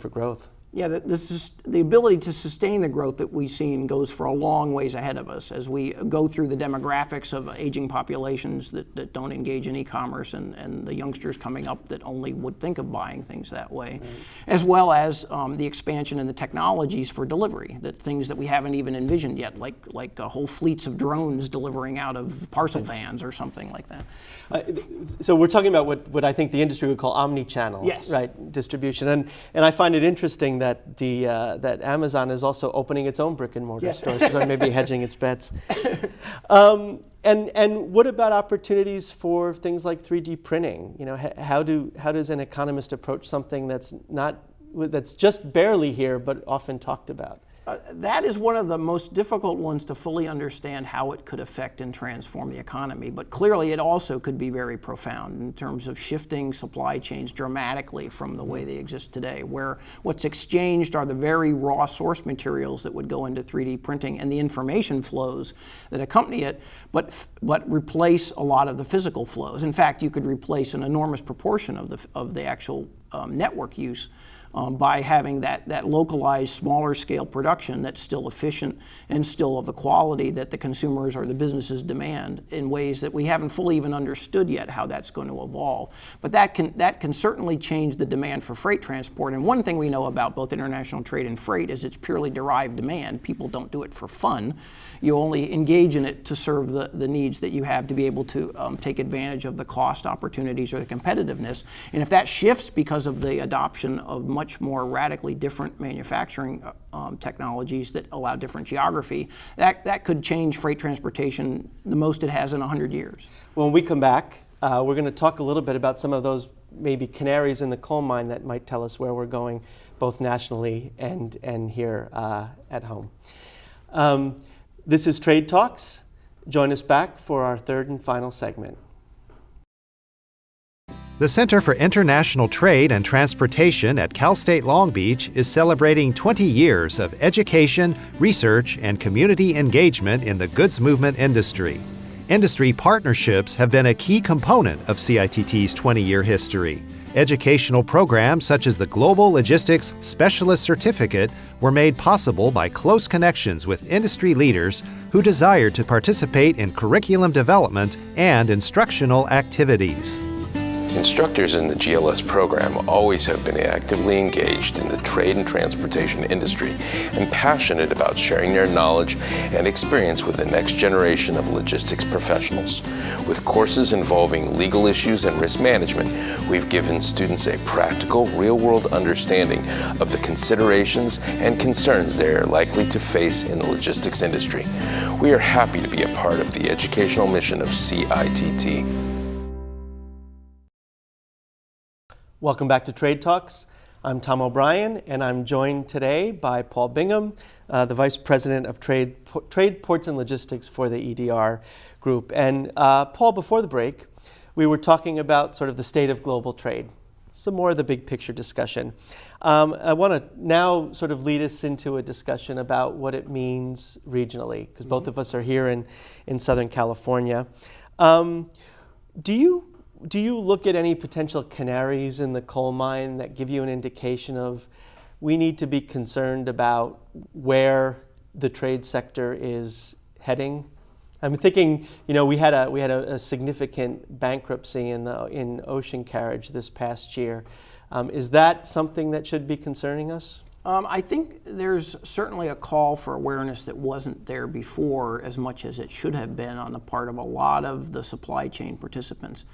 growth. Yeah, the ability to sustain the growth that we've seen goes for a long ways ahead of us as we go through the demographics of aging populations that don't engage in e-commerce and the youngsters coming up that only would think of buying things that way, as well as the expansion in the technologies for delivery, things that we haven't even envisioned yet, like whole fleets of drones delivering out of parcel vans or something like that. So we're talking about what I think the industry would call omni-channel, right, distribution, and I find it interesting that that Amazon is also opening its own brick and mortar stores, so maybe hedging its bets. And what about opportunities for things like 3D printing? How does an economist approach something that's just barely here but often talked about? That is one of the most difficult ones to fully understand how it could affect and transform the economy. But clearly it also could be very profound in terms of shifting supply chains dramatically from the way they exist today, where what's exchanged are the very raw source materials that would go into 3D printing and the information flows that accompany it, but replace a lot of the physical flows. In fact, you could replace an enormous proportion of the actual network use by having that localized, smaller scale production that's still efficient and still of the quality that the consumers or the businesses demand in ways that we haven't fully even understood yet how that's going to evolve. But that can certainly change the demand for freight transport. And one thing we know about both international trade and freight is it's purely derived demand. People don't do it for fun. You only engage in it to serve the needs that you have to be able to take advantage of the cost opportunities or the competitiveness. And if that shifts because of the adoption of much more radically different manufacturing technologies that allow different geography, that could change freight transportation the most it has in 100 years. When we come back, we're going to talk a little bit about some of those maybe canaries in the coal mine that might tell us where we're going, both nationally and here at home. This is Trade Talks. Join us back for our third and final segment. The Center for International Trade and Transportation at Cal State Long Beach is celebrating 20 years of education, research, and community engagement in the goods movement industry. Industry partnerships have been a key component of CITT's 20-year history. Educational programs such as the Global Logistics Specialist Certificate were made possible by close connections with industry leaders who desired to participate in curriculum development and instructional activities. Instructors in the GLS program always have been actively engaged in the trade and transportation industry and passionate about sharing their knowledge and experience with the next generation of logistics professionals. With courses involving legal issues and risk management, we've given students a practical, real-world understanding of the considerations and concerns they are likely to face in the logistics industry. We are happy to be a part of the educational mission of CITT. Welcome back to Trade Talks. I'm Tom O'Brien, and I'm joined today by Paul Bingham, the Vice President of Trade, Ports and Logistics for the EDR Group. And Paul, before the break, we were talking about sort of the state of global trade, some more of the big picture discussion. I want to now sort of lead us into a discussion about what it means regionally, because both of us are here in Southern California. Do you look at any potential canaries in the coal mine that give you an indication of we need to be concerned about where the trade sector is heading? I'm thinking, we had a significant bankruptcy in ocean carriage this past year. Is that something that should be concerning us? I think there's certainly a call for awareness that wasn't there before as much as it should have been on the part of a lot of the supply chain participants.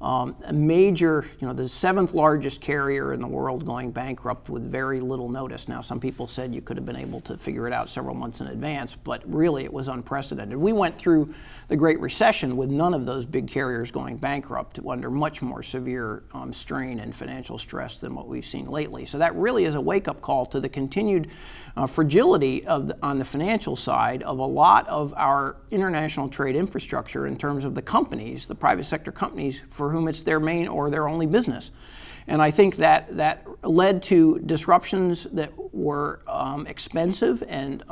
A major, the seventh largest carrier in the world going bankrupt with very little notice. Now, some people said you could have been able to figure it out several months in advance, but really it was unprecedented. We went through the Great Recession with none of those big carriers going bankrupt under much more severe strain and financial stress than what we've seen lately. So that really is a wake-up call to the continued fragility on the financial side of a lot of our international trade infrastructure in terms of the companies, the private sector companies, for whom it's their main or their only business. And I think that led to disruptions that were expensive and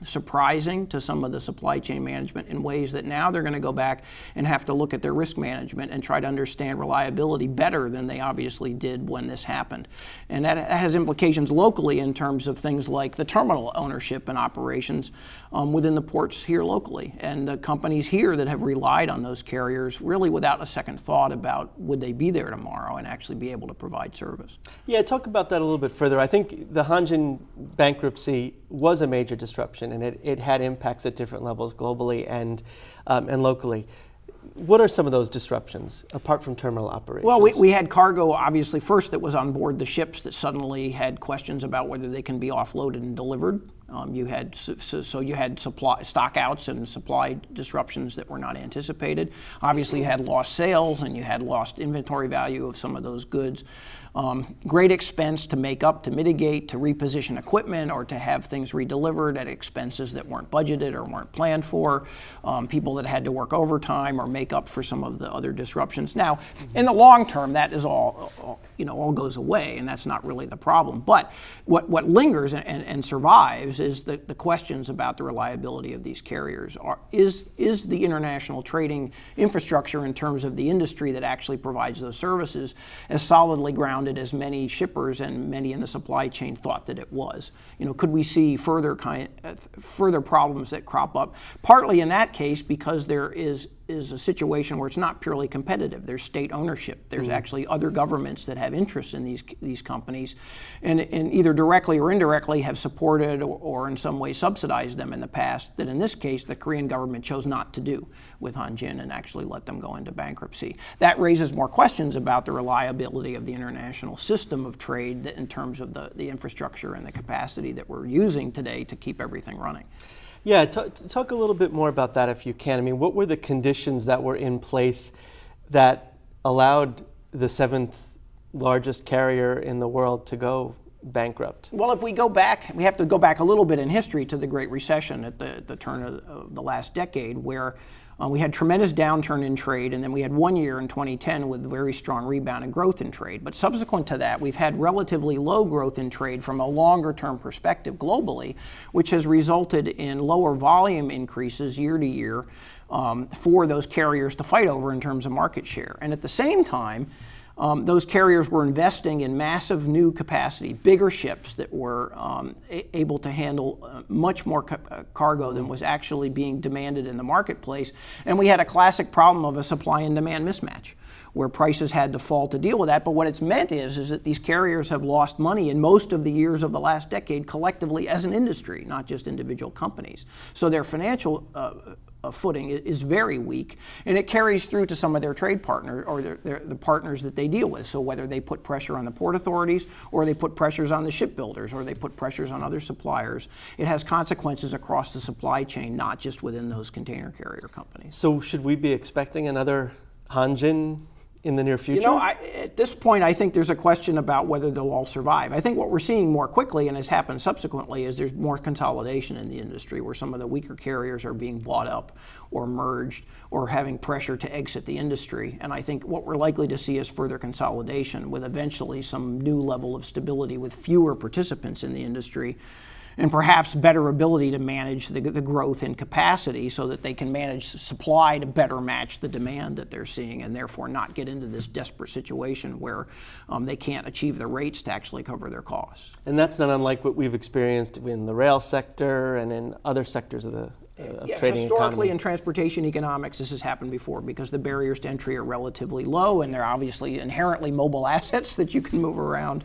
surprising to some of the supply chain management in ways that now they're going to go back and have to look at their risk management and try to understand reliability better than they obviously did when this happened. And that has implications locally in terms of things like the terminal ownership and operations within the ports here locally. And the companies here that have relied on those carriers really without a second thought about would they be there tomorrow and actually be able to provide service. Yeah, talk about that a little bit further. I think the Hanjin bankruptcy was a major disruption, and it had impacts at different levels globally and locally. What are some of those disruptions, apart from terminal operations? Well, we had cargo, obviously, first that was on board the ships that suddenly had questions about whether they can be offloaded and delivered. You had supply stockouts and supply disruptions that were not anticipated. Obviously, you had lost sales and you had lost inventory value of some of those goods. Great expense to make up, to mitigate, to reposition equipment, or to have things redelivered at expenses that weren't budgeted or weren't planned for. People that had to work overtime or make up for some of the other disruptions. Now, in the long term, that is all goes away, and that's not really the problem. But what lingers and survives is the questions about the reliability of these carriers. Is the international trading infrastructure in terms of the industry that actually provides those services as solidly grounded as many shippers and many in the supply chain thought that it was? Could we see further problems that crop up? Partly in that case because there is a situation where it's not purely competitive. There's state ownership. There's actually other governments that have interests in these companies and either directly or indirectly have supported or in some way subsidized them in the past, that in this case the Korean government chose not to do with Hanjin and actually let them go into bankruptcy. That raises more questions about the reliability of the international system of trade in terms of the infrastructure and the capacity that we're using today to keep everything running. Yeah, talk a little bit more about that if you can. I mean, what were the conditions that were in place that allowed the seventh largest carrier in the world to go bankrupt? Well, if we go back, we have to go back a little bit in history to the Great Recession at the turn of the last decade, where we had tremendous downturn in trade, and then we had 1 year in 2010 with very strong rebound and growth in trade. But subsequent to that, we've had relatively low growth in trade from a longer-term perspective globally, which has resulted in lower volume increases year to year for those carriers to fight over in terms of market share. And at the same time, those carriers were investing in massive new capacity, bigger ships that were able to handle much more cargo than was actually being demanded in the marketplace. And we had a classic problem of a supply and demand mismatch, where prices had to fall to deal with that. But what it's meant is that these carriers have lost money in most of the years of the last decade collectively as an industry, not just individual companies. So their financial footing is very weak, and it carries through to some of their trade partners or the partners that they deal with. So whether they put pressure on the port authorities, or they put pressures on the shipbuilders, or they put pressures on other suppliers, it has consequences across the supply chain, not just within those container carrier companies. So should we be expecting another Hanjin in the near future? You know, at this point, I think there's a question about whether they'll all survive. I think what we're seeing more quickly, and has happened subsequently, is there's more consolidation in the industry, where some of the weaker carriers are being bought up or merged or having pressure to exit the industry. And I think what we're likely to see is further consolidation, with eventually some new level of stability with fewer participants in the industry, and perhaps better ability to manage the growth in capacity, so that they can manage supply to better match the demand that they're seeing, and therefore not get into this desperate situation where they can't achieve the rates to actually cover their costs. And that's not unlike what we've experienced in the rail sector and in other sectors of the trading historically economy. in transportation economics, this has happened before, because the barriers to entry are relatively low, and they're obviously inherently mobile assets that you can move around.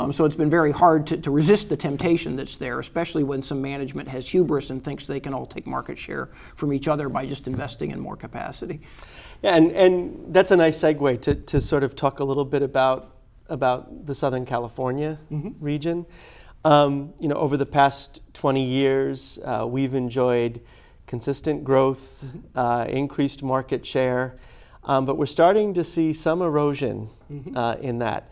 So it's been very hard to resist the temptation that's there, especially when some management has hubris and thinks they can all take market share from each other by just investing in more capacity. Yeah, and that's a nice segue to sort of talk a little bit about the Southern California region. Over the past 20 years, we've enjoyed consistent growth, increased market share, but we're starting to see some erosion in that.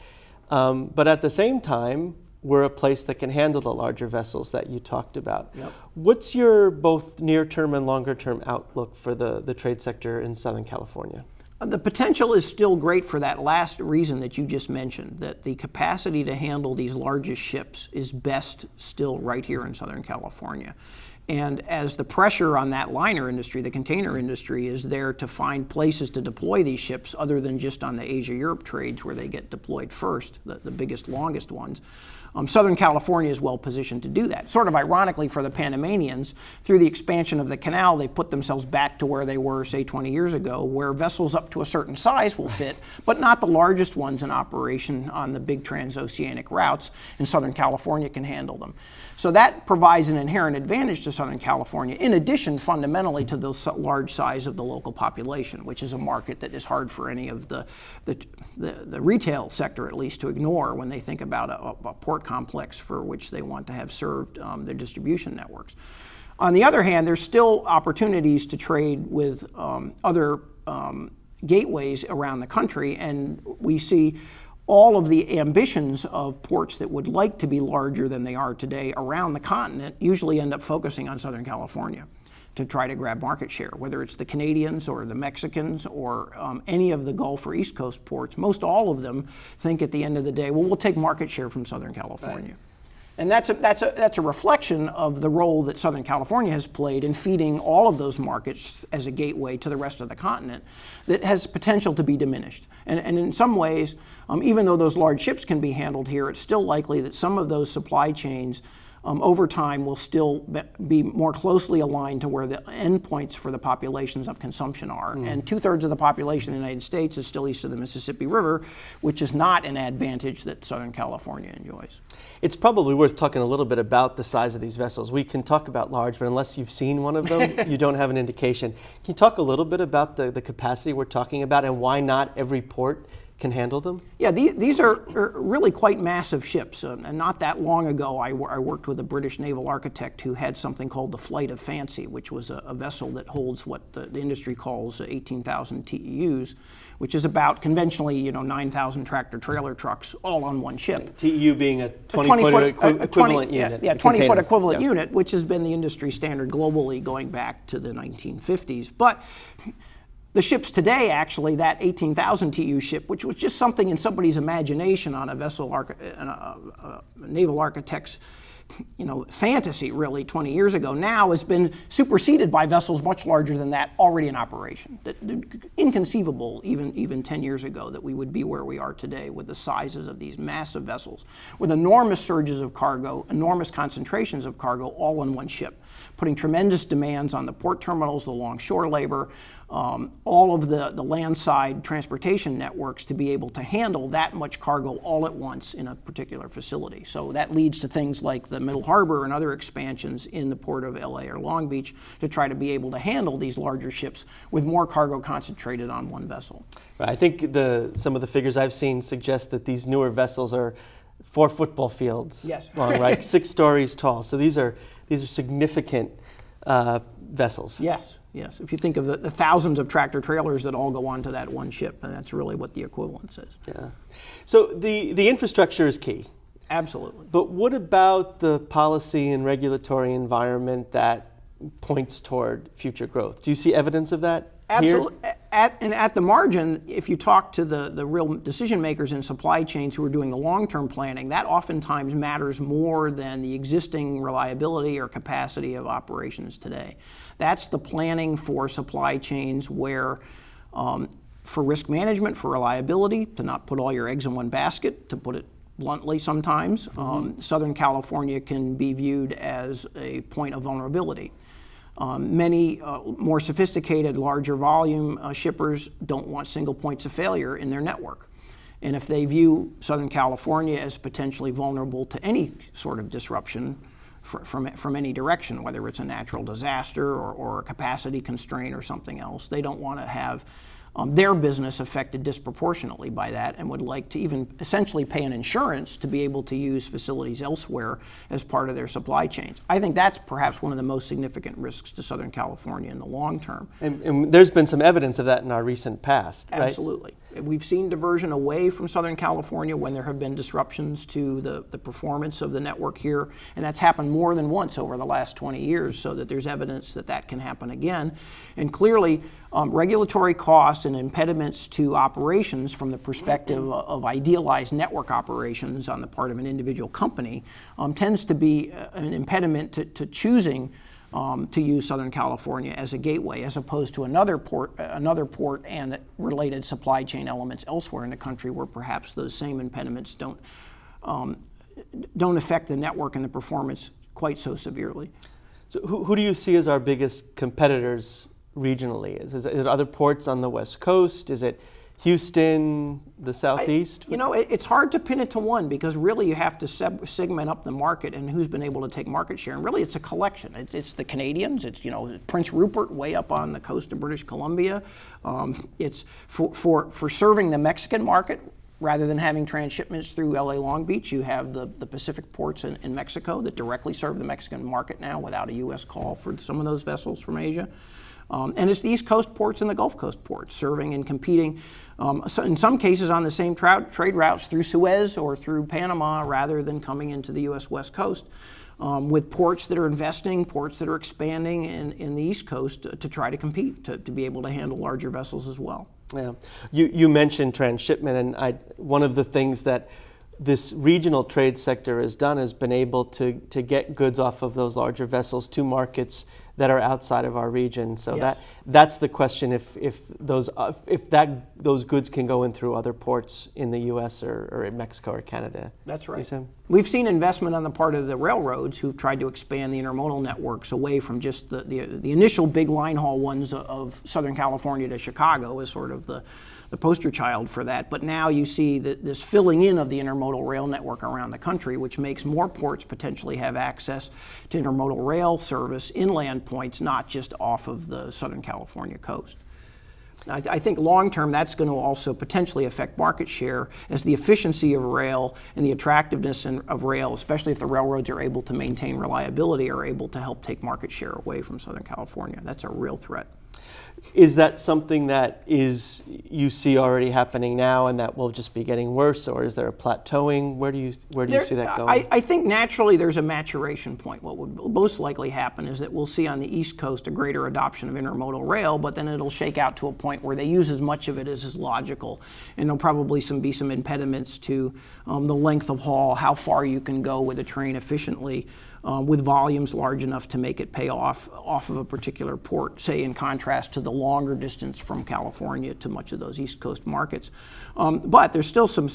But at the same time, we're a place that can handle the larger vessels that you talked about. Yep. What's your both near-term and longer-term outlook for the trade sector in Southern California? The potential is still great for that last reason that you just mentioned, that the capacity to handle these largest ships is best still right here in Southern California. And as the pressure on that liner industry, the container industry, is there to find places to deploy these ships other than just on the Asia-Europe trades where they get deployed first, the biggest, longest ones, Southern California is well positioned to do that. Sort of ironically for the Panamanians, through the expansion of the canal, they put themselves back to where they were, say, 20 years ago, where vessels up to a certain size will fit, but not the largest ones in operation on the big transoceanic routes, and Southern California can handle them. So that provides an inherent advantage to Southern California, in addition, fundamentally, to the large size of the local population, which is a market that is hard for any of the retail sector, at least, to ignore when they think about a port complex for which they want to have served their distribution networks. On the other hand, there's still opportunities to trade with other gateways around the country, and we see all of the ambitions of ports that would like to be larger than they are today around the continent usually end up focusing on Southern California to try to grab market share, whether it's the Canadians or the Mexicans or any of the Gulf or East Coast ports. Most all of them think at the end of the day, well, we'll take market share from Southern California. Right. And that's a reflection of the role that Southern California has played in feeding all of those markets as a gateway to the rest of the continent that has potential to be diminished. And in some ways, even though those large ships can be handled here, it's still likely that some of those supply chains over time will still be more closely aligned to where the endpoints for the populations of consumption are. And 2/3 of the population in the United States is still east of the Mississippi River, which is not an advantage that Southern California enjoys. It's probably worth talking a little bit about the size of these vessels. We can talk about large, but unless you've seen one of them, you don't have an indication. Can you talk a little bit about the capacity we're talking about and why not every port can handle them? Yeah, these are really quite massive ships. And not that long ago, I worked with a British naval architect who had something called the Flight of Fancy, which was a vessel that holds what the industry calls 18,000 TEUs, which is about conventionally, 9,000 tractor-trailer trucks all on one ship. TEU being a 20-foot equivalent unit. Yeah, 20-foot equivalent unit, which has been the industry standard globally going back to the 1950s. But the ships today, actually, that 18,000 TEU ship, which was just something in somebody's imagination on a vessel, a naval architect's fantasy really 20 years ago now has been superseded by vessels much larger than that already in operation. Inconceivable even 10 years ago that we would be where we are today with the sizes of these massive vessels, with enormous surges of cargo, enormous concentrations of cargo all on one ship, putting tremendous demands on the port terminals, the longshore labor, all of the landside transportation networks to be able to handle that much cargo all at once in a particular facility. So that leads to things like the Middle Harbor and other expansions in the port of LA or Long Beach to try to be able to handle these larger ships with more cargo concentrated on one vessel. I think some of the figures I've seen suggest that these newer vessels are 4 football fields long, right? 6 stories tall. So these are significant vessels. Yes. If you think of the thousands of tractor trailers that all go onto that one ship, and that's really what the equivalence is. Yeah. So the infrastructure is key. Absolutely. But what about the policy and regulatory environment that points toward future growth? Do you see evidence of that? Absolutely. At the margin, if you talk to the real decision makers in supply chains who are doing the long-term planning, that oftentimes matters more than the existing reliability or capacity of operations today. That's the planning for supply chains where, for risk management, for reliability, to not put all your eggs in one basket, to put it bluntly sometimes, Southern California can be viewed as a point of vulnerability. Many more sophisticated, larger volume shippers don't want single points of failure in their network. And if they view Southern California as potentially vulnerable to any sort of disruption from any direction, whether it's a natural disaster or a capacity constraint or something else, they don't want to have their business affected disproportionately by that and would like to even essentially pay an insurance to be able to use facilities elsewhere as part of their supply chains. I think that's perhaps one of the most significant risks to Southern California in the long term. And there's been some evidence of that in our recent past, right? Absolutely. We've seen diversion away from Southern California when there have been disruptions to the performance of the network here, and that's happened more than once over the last 20 years, so that there's evidence that that can happen again. And clearly, regulatory costs and impediments to operations from the perspective of idealized network operations on the part of an individual company tends to be an impediment to choosing to use Southern California as a gateway, as opposed to another port and related supply chain elements elsewhere in the country where perhaps those same impediments don't affect the network and the performance quite so severely. So who do you see as our biggest competitors regionally? Is it other ports on the West Coast? Is it Houston, the Southeast? It's hard to pin it to one because really you have to segment up the market and who's been able to take market share. And really it's a collection. It's the Canadians. It's Prince Rupert way up on the coast of British Columbia. It's for serving the Mexican market. Rather than having transshipments through LA Long Beach, you have the Pacific ports in Mexico that directly serve the Mexican market now without a U.S. call for some of those vessels from Asia. And it's the East Coast ports and the Gulf Coast ports serving and competing, in some cases on the same trade routes through Suez or through Panama rather than coming into the U.S. West Coast, with ports that are investing, ports that are expanding in the East Coast to try to compete, to be able to handle larger vessels as well. Yeah, you mentioned transshipment, and one of the things that this regional trade sector has done has been able to get goods off of those larger vessels to markets that are outside of our region. So yes. That's the question: if those goods can go in through other ports in the U.S. or in Mexico or Canada. That's right. We've seen investment on the part of the railroads who've tried to expand the intermodal networks away from just the initial big line haul ones of Southern California to Chicago as sort of the poster child for that. But now you see this filling in of the intermodal rail network around the country, which makes more ports potentially have access to intermodal rail service, inland points, not just off of the Southern California coast. I think long term that's going to also potentially affect market share as the efficiency of rail and the attractiveness of rail, especially if the railroads are able to maintain reliability, are able to help take market share away from Southern California. That's a real threat. Is that something that you see already happening now and that will just be getting worse, or is there a plateauing? Where do you see that going? I think naturally there's a maturation point. What would most likely happen is that we'll see on the East Coast a greater adoption of intermodal rail, but then it'll shake out to a point where they use as much of it as is logical, and there'll probably be some impediments to the length of haul, how far you can go with a train efficiently, with volumes large enough to make it pay off of a particular port, say in contrast to the longer distance from California to much of those East Coast markets. But there's still some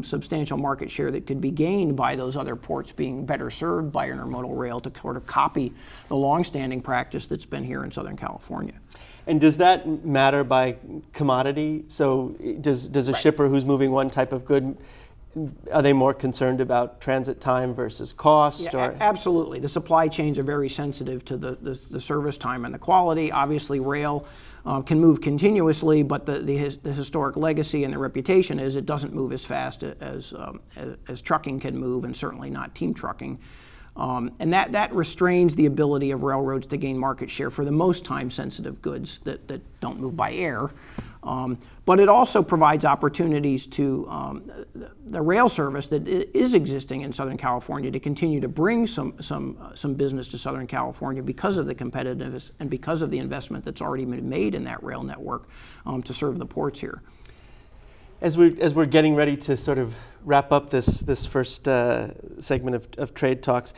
substantial market share that could be gained by those other ports being better served by intermodal rail to sort of copy the longstanding practice that's been here in Southern California. And does that matter by commodity? So does a shipper who's moving one type of good, are they more concerned about transit time versus cost? Yeah, absolutely. The supply chains are very sensitive to the service time and the quality. Obviously, rail can move continuously, but the historic legacy and the reputation is it doesn't move as fast as trucking can move, and certainly not team trucking. And that restrains the ability of railroads to gain market share for the most time-sensitive goods that don't move by air. But it also provides opportunities to the rail service that is existing in Southern California to continue to bring some business to Southern California because of the competitiveness and because of the investment that's already been made in that rail network to serve the ports here. As we're getting ready to sort of wrap up this first segment of Trade Talks,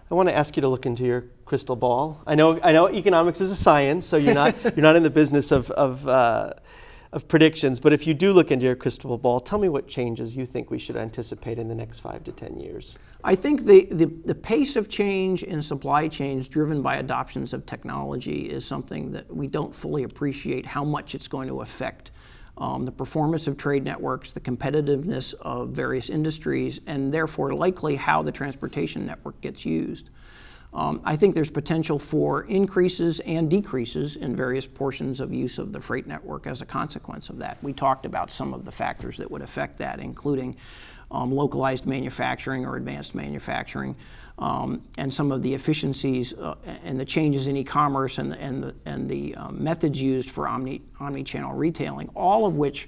I want to ask you to look into your crystal ball. I know economics is a science, so you're not in the business of predictions. But if you do look into your crystal ball, tell me what changes you think we should anticipate in the next 5 to 10 years. I think the pace of change in supply chains driven by adoptions of technology is something that we don't fully appreciate how much it's going to affect the performance of trade networks, the competitiveness of various industries, and therefore likely how the transportation network gets used. I think there's potential for increases and decreases in various portions of use of the freight network as a consequence of that. We talked about some of the factors that would affect that, including localized manufacturing or advanced manufacturing, and some of the efficiencies and the changes in e-commerce and the methods used for omni-channel retailing, all of which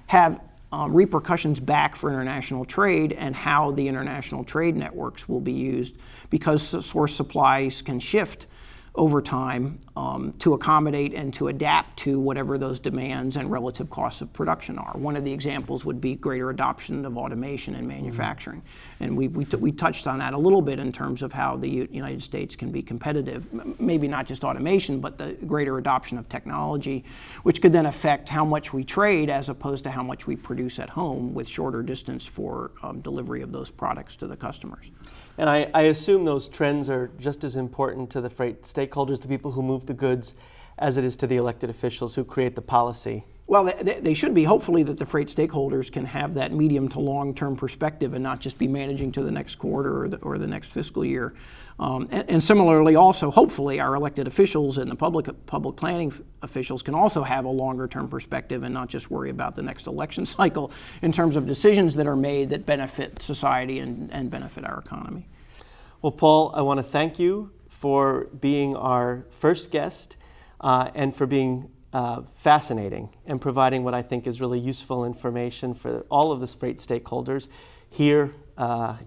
have repercussions back for international trade and how the international trade networks will be used, because source supplies can shift over time to accommodate and to adapt to whatever those demands and relative costs of production are. One of the examples would be greater adoption of automation in manufacturing. And we touched on that a little bit in terms of how the United States can be competitive, maybe not just automation, but the greater adoption of technology, which could then affect how much we trade as opposed to how much we produce at home with shorter distance for delivery of those products to the customers. And I assume those trends are just as important to the freight stakeholders, the people who move the goods, as it is to the elected officials who create the policy. Well, they should be. Hopefully that the freight stakeholders can have that medium to long-term perspective and not just be managing to the next quarter or the next fiscal year. And similarly, also, hopefully, our elected officials and the public planning officials can also have a longer-term perspective and not just worry about the next election cycle in terms of decisions that are made that benefit society and benefit our economy. Well, Paul, I want to thank you for being our first guest and for being fascinating and providing what I think is really useful information for all of the freight stakeholders here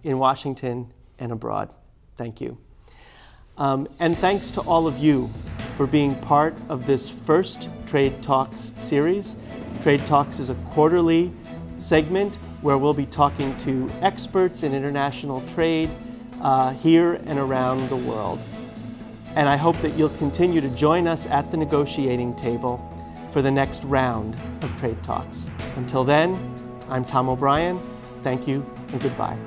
in Washington and abroad. Thank you. And thanks to all of you for being part of this first Trade Talks series. Trade Talks is a quarterly segment where we'll be talking to experts in international trade here and around the world. And I hope that you'll continue to join us at the negotiating table for the next round of Trade Talks. Until then, I'm Tom O'Brien. Thank you and goodbye.